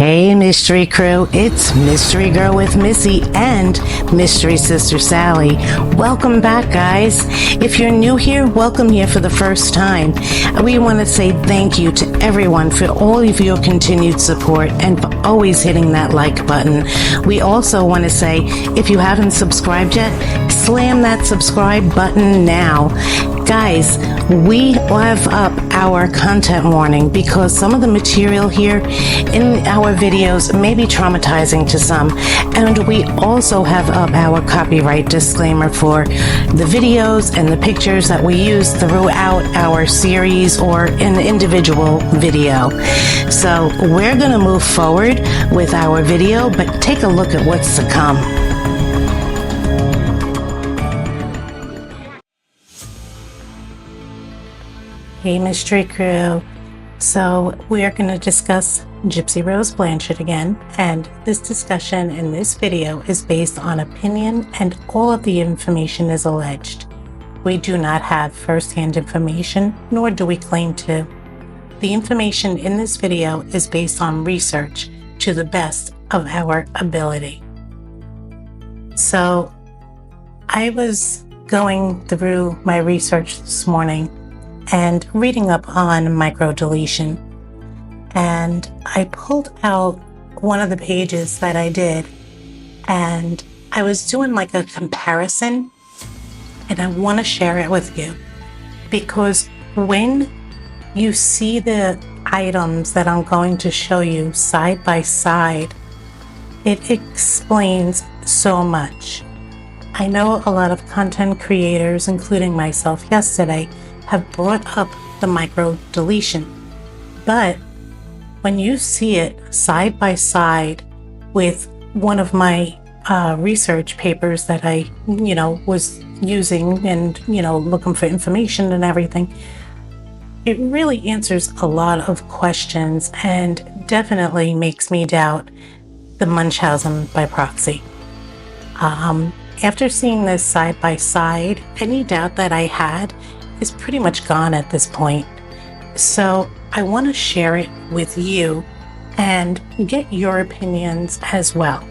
Hey Mystery Crew, it's Mystery Girl with Missy and Mystery Sister Sally. Welcome back, guys. If you're new here, welcome here for the first time. We want to say thank you to everyone for all of your continued support and for always hitting that like button. We also want to say, if you haven't subscribed yet, slam that subscribe button now. Guys, we have up our content warning because some of the material here in our videos may be traumatizing to some, and we also have up our copyright disclaimer for the videos and the pictures that we use throughout our series or an individual video. So we're going to move forward with our video, but take a look at what's to come. Hey Mystery Crew, so we are going to discuss Gypsy Rose Blanchard again, and this discussion in this video is based on opinion and all of the information is alleged. We do not have first-hand information, nor do we claim to. The information in this video is based on research to the best of our ability. So I was going through my research this morning and reading up on microdeletion, and I pulled out one of the pages that I did, and I was doing like a comparison, and I want to share it with you because when you see the items that I'm going to show you side by side, it explains so much. I know a lot of content creators, including myself yesterday, have brought up the micro-deletion, but when you see it side by side with one of my research papers that I, was using and, looking for information and everything, it really answers a lot of questions and definitely makes me doubt the Munchausen by proxy. After seeing this side by side, any doubt that I had is pretty much gone at this point. So I want to share it with you and get your opinions as well.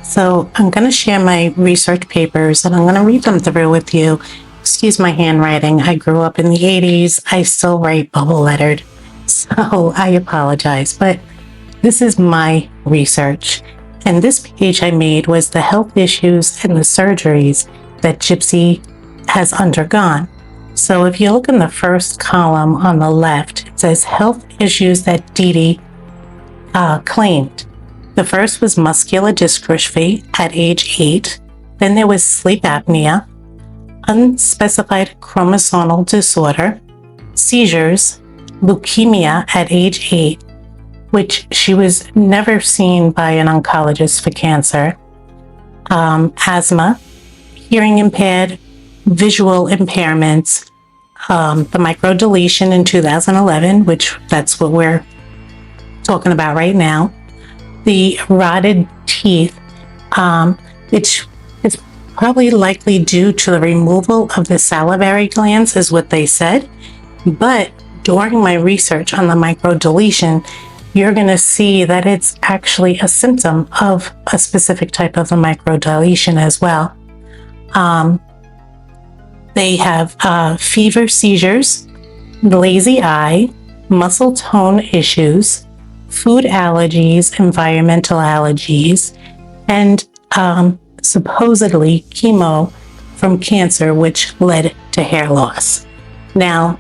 So I'm going to share my research papers and I'm going to read them through with you. Excuse my handwriting. I grew up in the 80s. I still write bubble lettered, so I apologize, but this is my research. And this page I made was the health issues and the surgeries that Gypsy has undergone. So if you look in the first column on the left, it says health issues that Dee Dee claimed. The first was muscular dystrophy at age 8. Then there was sleep apnea, unspecified chromosomal disorder, seizures, leukemia at age 8, which she was never seen by an oncologist for cancer, asthma, hearing impaired, visual impairments, the microdeletion in 2011, which that's what we're talking about right now, the rotted teeth, which is probably likely due to the removal of the salivary glands, is what they said. But during my research on the microdeletion, you're going to see that it's actually a symptom of a specific type of the microdeletion as well. They have fever, seizures, lazy eye, muscle tone issues, food allergies, environmental allergies, and supposedly chemo from cancer, which led to hair loss. Now,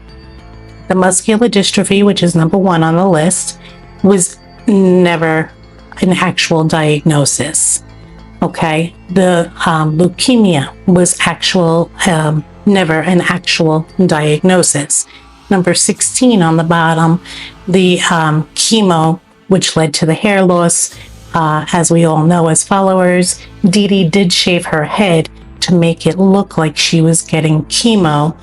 the muscular dystrophy, which is number 1 on the list, was never an actual diagnosis. Okay, the leukemia was never an actual diagnosis. Number 16 on the bottom, the chemo, which led to the hair loss. As we all know as followers, Dee Dee did shave her head to make it look like she was getting chemo,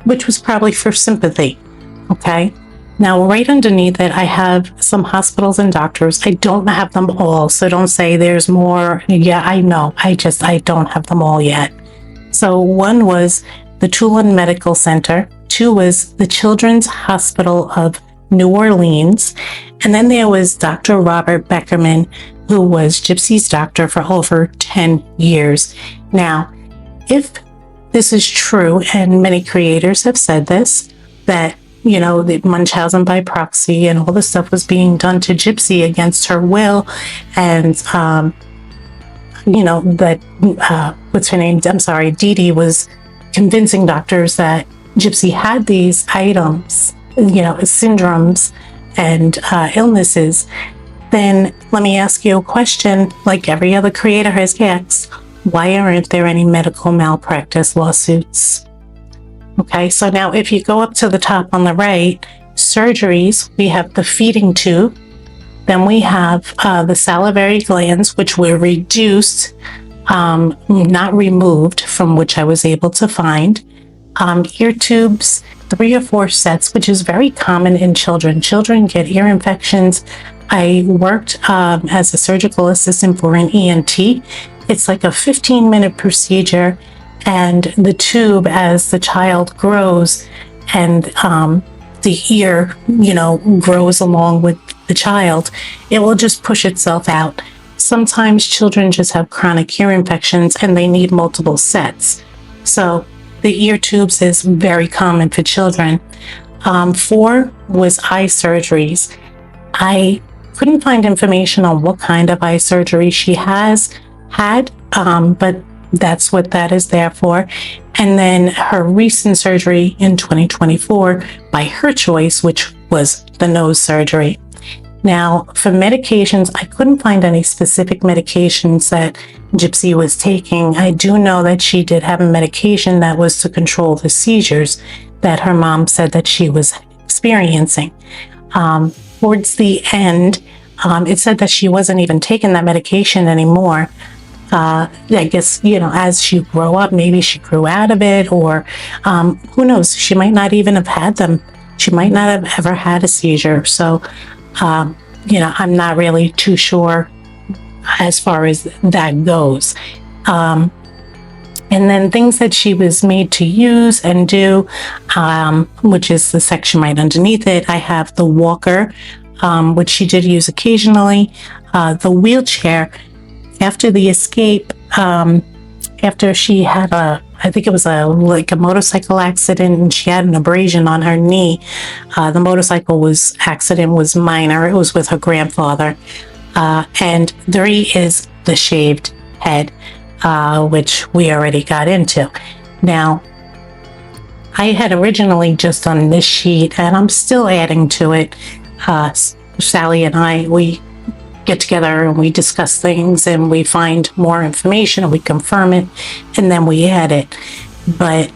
which was probably for sympathy. Okay. Now, right underneath it, I have some hospitals and doctors. I don't have them all, so don't say there's more. Yeah, I know. I don't have them all yet. So 1 was the Tulane Medical Center. 2 was the Children's Hospital of New Orleans. And then there was Dr. Robert Beckerman, who was Gypsy's doctor for over 10 years. Now, if this is true, and many creators have said this, that, the Munchausen by proxy and all the stuff was being done to Gypsy against her will, and, what's her name? I'm sorry, Dee Dee was convincing doctors that Gypsy had these items, syndromes and illnesses, then let me ask you a question, like every other creator has asked: why aren't there any medical malpractice lawsuits? Okay, so now if you go up to the top on the right, surgeries, we have the feeding tube, then we have the salivary glands, which were reduced, not removed, from which I was able to find. Ear tubes, 3 or 4 sets, which is very common in children. Children get ear infections. I worked as a surgical assistant for an ENT. It's like a 15-minute procedure, and the tube, as the child grows and the ear, grows along with the child, it will just push itself out. Sometimes children just have chronic ear infections and they need multiple sets. So the ear tubes is very common for children. 4 was eye surgeries. I couldn't find information on what kind of eye surgery she has had, but that's what that is there for. And then her recent surgery in 2024 by her choice, which was the nose surgery. Now, for medications, I couldn't find any specific medications that Gypsy was taking. I do know that she did have a medication that was to control the seizures that her mom said that she was experiencing. Towards the end, it said that she wasn't even taking that medication anymore. I guess, as she grew up, maybe she grew out of it, or who knows, she might not even have had them. She might not have ever had a seizure. So, I'm not really too sure as far as that goes. And then things that she was made to use and do, which is the section right underneath it. I have the walker, which she did use occasionally, the wheelchair. After the escape, after she had I think it was a motorcycle accident, and she had an abrasion on her knee. The motorcycle accident was minor. It was with her grandfather. And 3 is the shaved head, which we already got into. Now, I had originally just done this sheet, and I'm still adding to it. Sally and I, we get together and we discuss things, and we find more information and we confirm it, and then we add it. But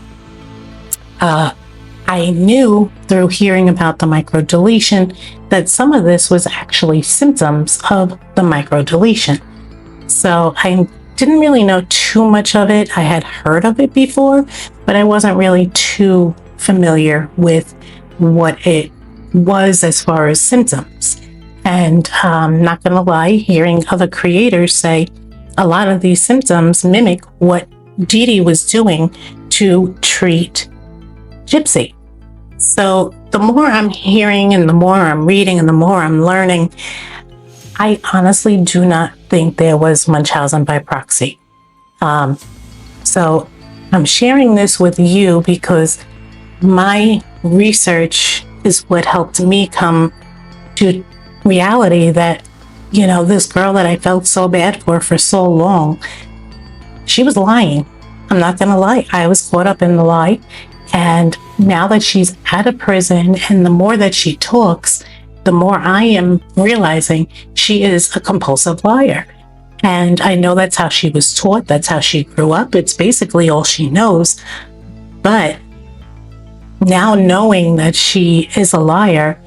I knew through hearing about the microdeletion that some of this was actually symptoms of the microdeletion. So I didn't really know too much of it. I had heard of it before, but I wasn't really too familiar with what it was as far as symptoms. And not gonna lie, hearing other creators say a lot of these symptoms mimic what Dee Dee was doing to treat Gypsy. So the more I'm hearing and the more I'm reading and the more I'm learning, I honestly do not think there was Munchausen by proxy. So I'm sharing this with you because my research is what helped me come to reality that, this girl that I felt so bad for so long, she was lying. I'm not gonna lie. I was caught up in the lie. And now that she's out of prison, and the more that she talks, the more I am realizing she is a compulsive liar. And I know that's how she was taught. That's how she grew up. It's basically all she knows. But now knowing that she is a liar,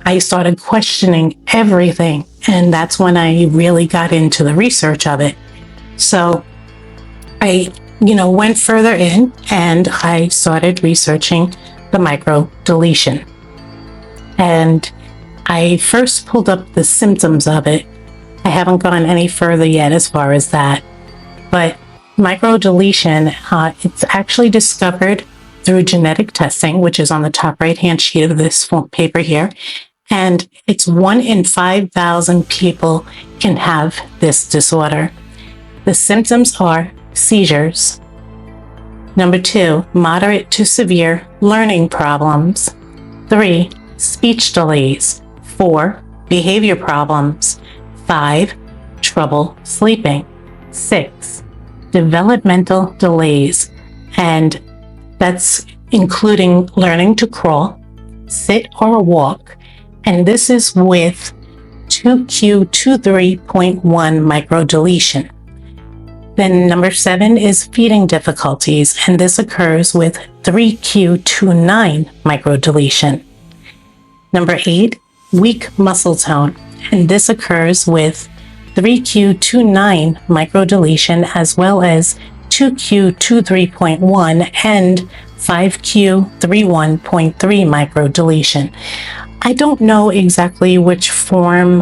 I started questioning everything. And that's when I really got into the research of it. So I, went further in, and I started researching the micro-deletion. And I first pulled up the symptoms of it. I haven't gone any further yet as far as that. But micro-deletion, it's actually discovered through genetic testing, which is on the top right-hand sheet of this paper here. And it's 1 in 5,000 people can have this disorder. The symptoms are seizures. Number 2, moderate to severe learning problems. 3, speech delays. 4, behavior problems. 5, trouble sleeping. 6, developmental delays. And that's including learning to crawl, sit, or walk. And this is with 2q23.1 microdeletion. Then number 7 is feeding difficulties, and this occurs with 3q29 microdeletion. Number 8, weak muscle tone, and this occurs with 3q29 microdeletion as well as 2q23.1 and 5q31.3 microdeletion. I don't know exactly which form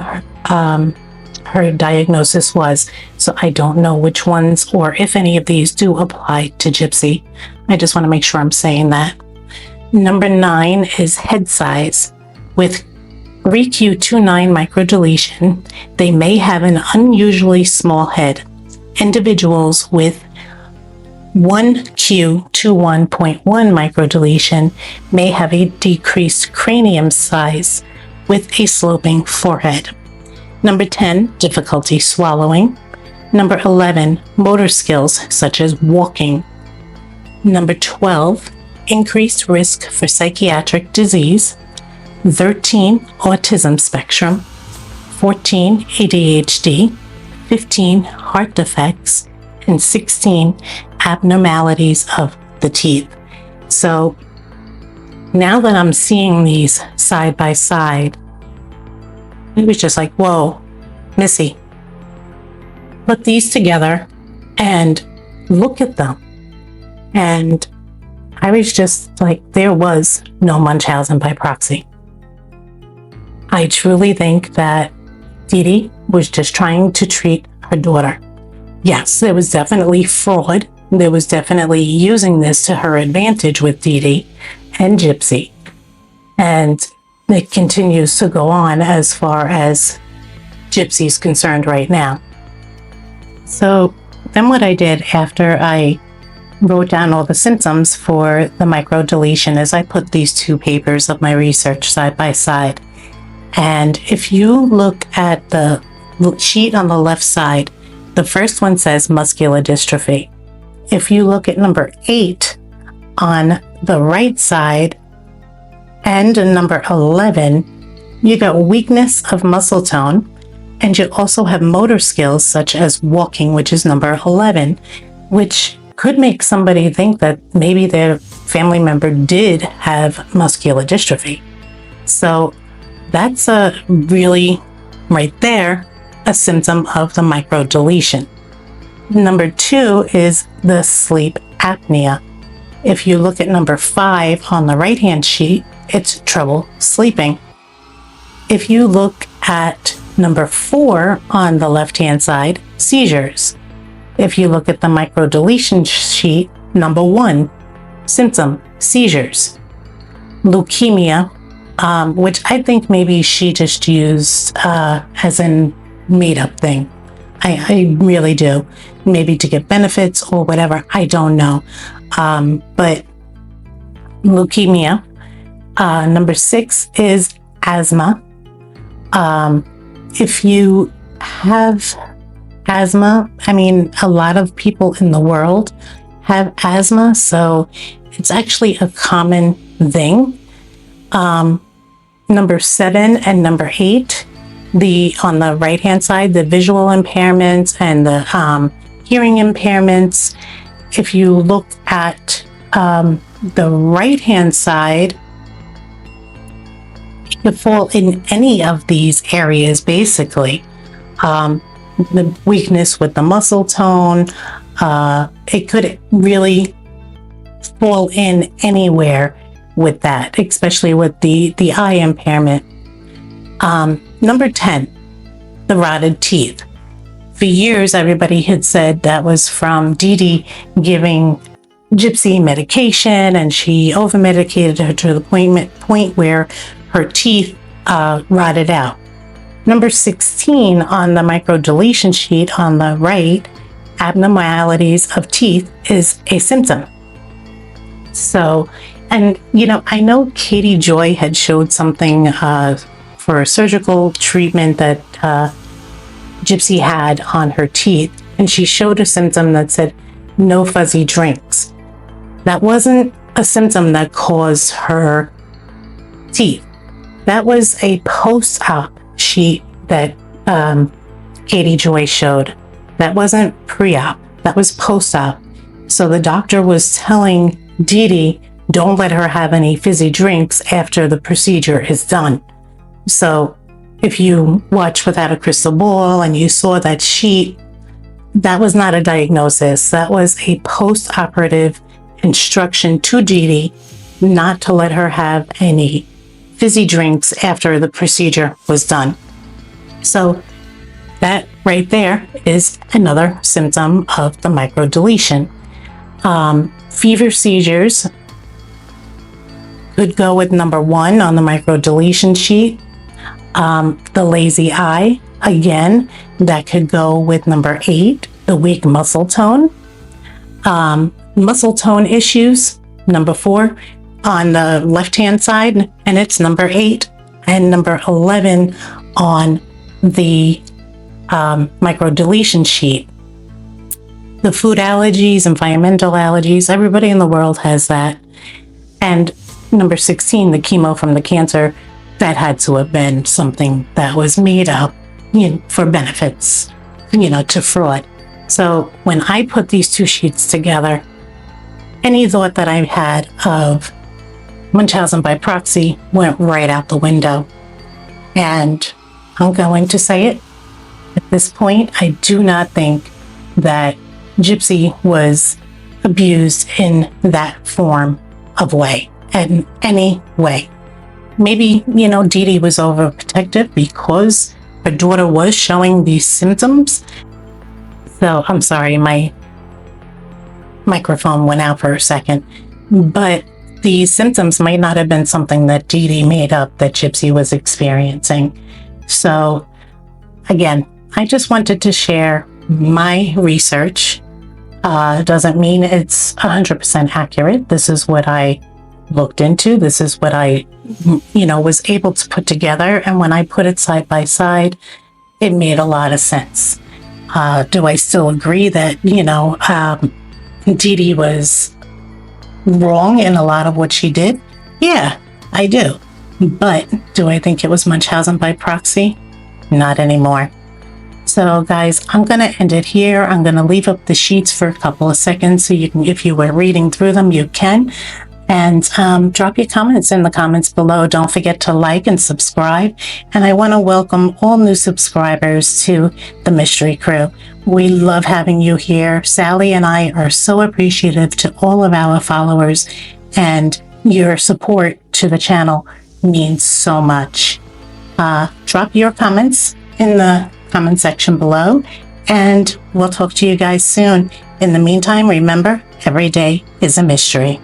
her diagnosis was, so I don't know which ones or if any of these do apply to Gypsy. I just want to make sure I'm saying that. Number 9 is head size. With 3q29 microdeletion, they may have an unusually small head. Individuals with 1q21.1 microdeletion may have a decreased cranium size with a sloping forehead. Number 10, difficulty swallowing. Number 11, motor skills such as walking. Number 12, increased risk for psychiatric disease. 13, autism spectrum. 14, ADHD. 15, heart defects. And 16, abnormalities of the teeth. So now that I'm seeing these side by side, it was just like, whoa, Missy, put these together and look at them. And I was just like, there was no Munchausen by proxy. I truly think that Dee Dee was just trying to treat her daughter. Yes, there was definitely fraud. There was definitely using this to her advantage with Dee Dee and Gypsy. And it continues to go on as far as Gypsy's concerned right now. So then what I did after I wrote down all the symptoms for the microdeletion is I put these 2 papers of my research side by side. And if you look at the sheet on the left side, the first one says muscular dystrophy. If you look at number 8 on the right side and number 11, you got weakness of muscle tone, and you also have motor skills such as walking, which is number 11, which could make somebody think that maybe their family member did have muscular dystrophy. So that's a really, right there, a symptom of the microdeletion. Number 2 is the sleep apnea. If you look at number 5 on the right-hand sheet, it's trouble sleeping. If you look at number 4 on the left-hand side, seizures. If you look at the microdeletion sheet, number 1, symptom, seizures. Leukemia, which I think maybe she just used as an made-up thing. I really do. Maybe to get benefits or whatever. I don't know. But leukemia. Number 6 is asthma. If you have asthma, I mean, a lot of people in the world have asthma, so it's actually a common thing. Number 7 and number 8, on the right-hand side, the visual impairments and the hearing impairments. If you look at the right-hand side, you could fall in any of these areas, basically. The weakness with the muscle tone, it could really fall in anywhere with that, especially with the eye impairment. Number 10, the rotted teeth. For years, everybody had said that was from Dee Dee giving Gypsy medication, and she over medicated her to the point where her teeth rotted out. Number 16 on the microdeletion sheet on the right, abnormalities of teeth is a symptom. So, and I know Katie Joy had showed something for a surgical treatment that Gypsy had on her teeth, and she showed a symptom that said no fuzzy drinks. That wasn't a symptom that caused her teeth. That was a post-op sheet that Katie Joy showed. That wasn't pre-op, that was post-op. So the doctor was telling Dee Dee, don't let her have any fizzy drinks after the procedure is done. So if you watch Without a Crystal Ball and you saw that sheet, that was not a diagnosis. That was a post-operative instruction to Dee Dee not to let her have any fizzy drinks after the procedure was done. So that right there is another symptom of the microdeletion. Fever seizures could go with number 1 on the microdeletion sheet. The lazy eye, again, that could go with number 8, the weak muscle tone. Muscle tone issues, number 4 on the left-hand side, and it's number 8, and number 11 on the microdeletion sheet. The food allergies, environmental allergies, everybody in the world has that. And number 16, the chemo from the cancer, that had to have been something that was made up, for benefits, to fraud. So when I put these two sheets together, any thought that I had of Munchausen by proxy went right out the window. And I'm going to say it. At this point, I do not think that Gypsy was abused in that form of way, in any way. Maybe, Dee Dee was overprotective because her daughter was showing these symptoms. So I'm sorry, my microphone went out for a second. But these symptoms might not have been something that Dee Dee made up that Gypsy was experiencing. So again, I just wanted to share my research. Doesn't mean it's 100% accurate. This is what I looked into. This is what I, was able to put together. And when I put it side by side, it made a lot of sense. Do I still agree that, Dee Dee was wrong in a lot of what she did? Yeah, I do. But do I think it was Munchausen by proxy? Not anymore. So guys, I'm going to end it here. I'm going to leave up the sheets for a couple of seconds so you can, if you were reading through them, you can. And drop your comments in the comments below. Don't forget to like and subscribe. And I want to welcome all new subscribers to the Mystery Crew. We love having you here. Sally and I are so appreciative to all of our followers, and your support to the channel means so much. Drop your comments in the comment section below, and we'll talk to you guys soon. In the meantime, remember, every day is a mystery.